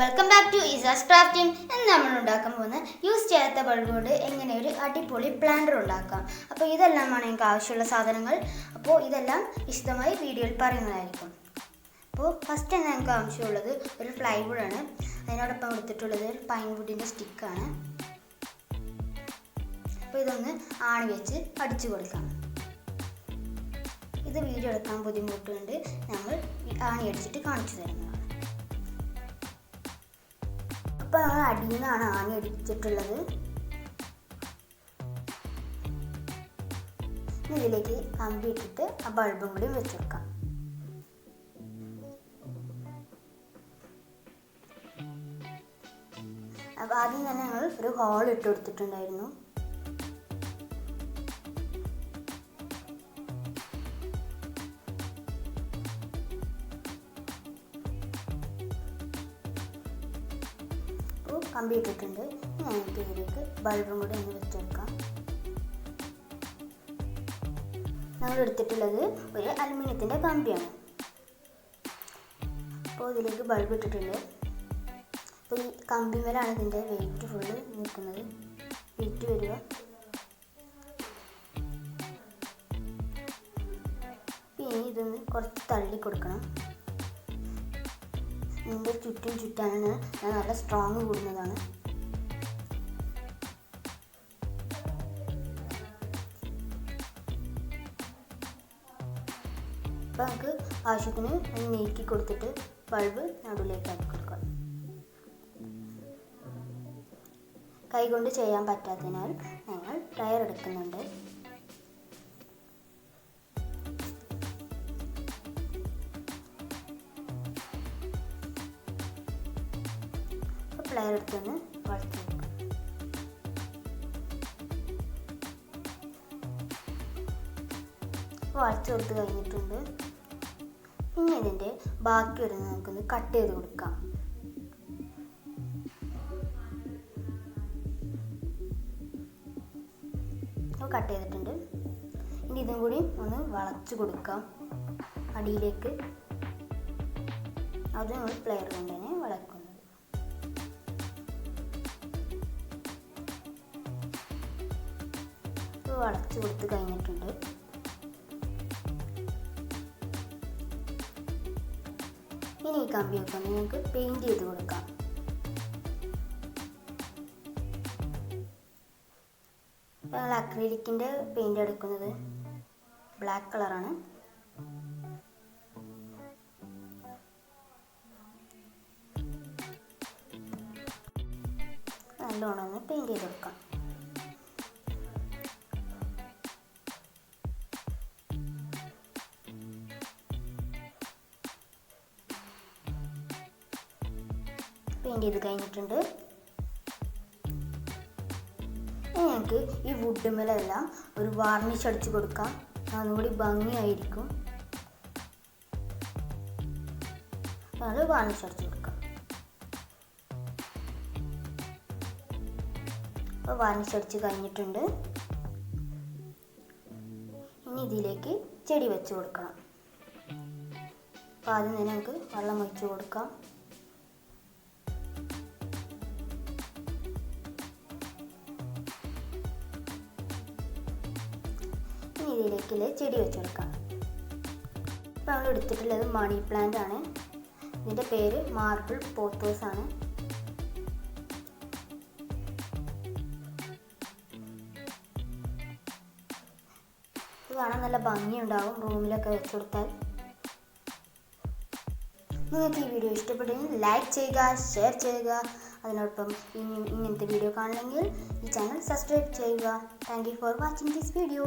Welcome back to Isa's crafting. ഇന്ന് നമ്മൾ ഉണ്ടാക്കാൻ പോകുന്ന യൂസ് ചെയ്യാത്ത ബൾബ് കൊണ്ട് എങ്ങനെ ഒരു അടിപൊളി പ്ലാന്റർ ഉണ്ടാക്കാം. അപ്പോൾ ഇതെല്ലാമാണ് എനിക്ക് ആവശ്യമുള്ള സാധനങ്ങൾ. അപ്പോൾ ഇതെല്ലാം വിശദമായി വീഡിയോയിൽ പറയുന്നതായിരിക്കും. അപ്പോൾ ഫസ്റ്റ് തന്നെ ഞങ്ങൾക്ക് ആവശ്യമുള്ളത് ഒരു പ്ലൈവുഡാണ്. അതിനോടൊപ്പം എടുത്തിട്ടുള്ളത് പൈൻ വുഡിൻ്റെ സ്റ്റിക്കാണ്. അപ്പോൾ ഇതൊന്ന് ആണി വെച്ച് അടിച്ചു കൊടുക്കാം. ഇത് വീഡിയോ എടുക്കാൻ ബുദ്ധിമുട്ടുണ്ട്, ഞങ്ങൾ ആണി അടിച്ചിട്ട് കാണിച്ചു തരുന്നതാണ്. അപ്പോൾ നമ്മൾ അടിയിൽ നിന്നാണ് ആണി അടിച്ചിട്ടുള്ളത്. ഇതിലേക്ക് കമ്പി ഇട്ടിട്ട് ആ ബൾബും കൂടി വെച്ച് കൊടുക്കാം. അപ്പോൾ ആദ്യം തന്നെ ഞങ്ങൾ ഒരു ഹോൾ ഇട്ട് കൊടുത്തിട്ടുണ്ടായിരുന്നു. കമ്പി ഇട്ടിട്ടുണ്ട്. ഞങ്ങൾക്ക് ഇതിലേക്ക് ബൾബും കൂടി ഒന്ന് വെച്ച് കൊടുക്കാം. ഞങ്ങൾ എടുത്തിട്ടുള്ളത് ഒരു അലുമിനിയത്തിൻ്റെ കമ്പിയാണ്. അപ്പോൾ ഇതിലേക്ക് ബൾബ് ഇട്ടിട്ടുണ്ട്. അപ്പോൾ ഈ കമ്പി മേലാണ് ഇതിൻ്റെ വെയിറ്റ് ഫുള്ള് നിൽക്കുന്നത്. വെയിറ്റ് വരിക. പിന്നെ ഇതൊന്ന് കുറച്ച് തള്ളി കൊടുക്കണം. ഇതിൻ്റെ ചുറ്റാണ് നല്ല സ്ട്രോങ് കൂടുന്നതാണ്. അപ്പോൾ നമുക്ക് ആവശ്യത്തിന് നീക്കി കൊടുത്തിട്ട് ബൾബ് നടുവിലേക്ക് ആക്കി കൊടുക്കാം. കൈകൊണ്ട് ചെയ്യാൻ പറ്റാത്തതിനാൽ ഞങ്ങൾ ടയർ എടുക്കുന്നുണ്ട്. പ്ലെയർ എടുത്തൊന്ന് വളച്ച് വെക്കാം. വളച്ച് കൊടുത്ത് കഴിഞ്ഞിട്ടുണ്ട്. ഇനി ഇതിൻ്റെ ബാക്കി വരുന്നത് നമുക്കൊന്ന് കട്ട് ചെയ്ത് കൊടുക്കാം. കട്ട് ചെയ്തിട്ടുണ്ട്. ഇനി ഇതും കൂടി ഒന്ന് വളച്ച് കൊടുക്കാം അടിയിലേക്ക്. അത് നമ്മൾ പ്ലെയർ കൊണ്ട് തന്നെ വളക്കും. വളച്ച് കൊടുത്ത് കഴിഞ്ഞിട്ടുണ്ട്. ഇനി ഈ കമ്പിയൊക്കെ ഒന്ന് നമുക്ക് പെയിൻറ് ചെയ്ത് കൊടുക്കാം. ഞങ്ങൾ അക്രിലിക്കിൻ്റെ പെയിൻ്റ് എടുക്കുന്നത് ബ്ലാക്ക് കളറാണ്. നല്ലോണം ഒന്ന് പെയിൻറ് ചെയ്ത് കൊടുക്കാം. പെയിൻറ് ചെയ്ത് കഴിഞ്ഞിട്ടുണ്ട്. ഞങ്ങൾക്ക് ഈ വുഡ് മേലെല്ലാം ഒരു വാർണിഷ് അടിച്ച് കൊടുക്കാം. അതുകൂടി ഭംഗിയായിരിക്കും. ഞങ്ങൾ വാർണിഷ് അടിച്ച് കൊടുക്കാം. അപ്പോൾ വാർണിഷ് അടിച്ച് കഴിഞ്ഞിട്ടുണ്ട്. ഇനി ഇതിലേക്ക് ചെടി വെച്ച് കൊടുക്കണം. അപ്പോൾ ആദ്യം തന്നെ നമുക്ക് വെള്ളം ഒഴിച്ച് കൊടുക്കാം. ഇതിലേക്ക് ചെടി വെച്ച് കൊടുക്കാം. ഇപ്പോൾ നമ്മൾ എടുത്തിട്ടുള്ളത് മണി പ്ലാന്റ് ആണ്. ഇതിൻ്റെ പേര് മാർബിൾ പോത്തോസ് ആണ്. ഇത് കാണാൻ നല്ല ഭംഗിയുണ്ടാവും റൂമിലൊക്കെ വെച്ച് കൊടുത്താൽ. നിങ്ങൾക്ക് ഈ വീഡിയോ ഇഷ്ടപ്പെട്ടെങ്കിൽ ലൈക്ക് ചെയ്യുക, ഷെയർ ചെയ്യുക. അതിനോടൊപ്പം ഇനിയും ഇങ്ങനത്തെ വീഡിയോ കാണണമെങ്കിൽ ഈ ചാനൽ സബ്സ്ക്രൈബ് ചെയ്യുക. Thank you for watching this video.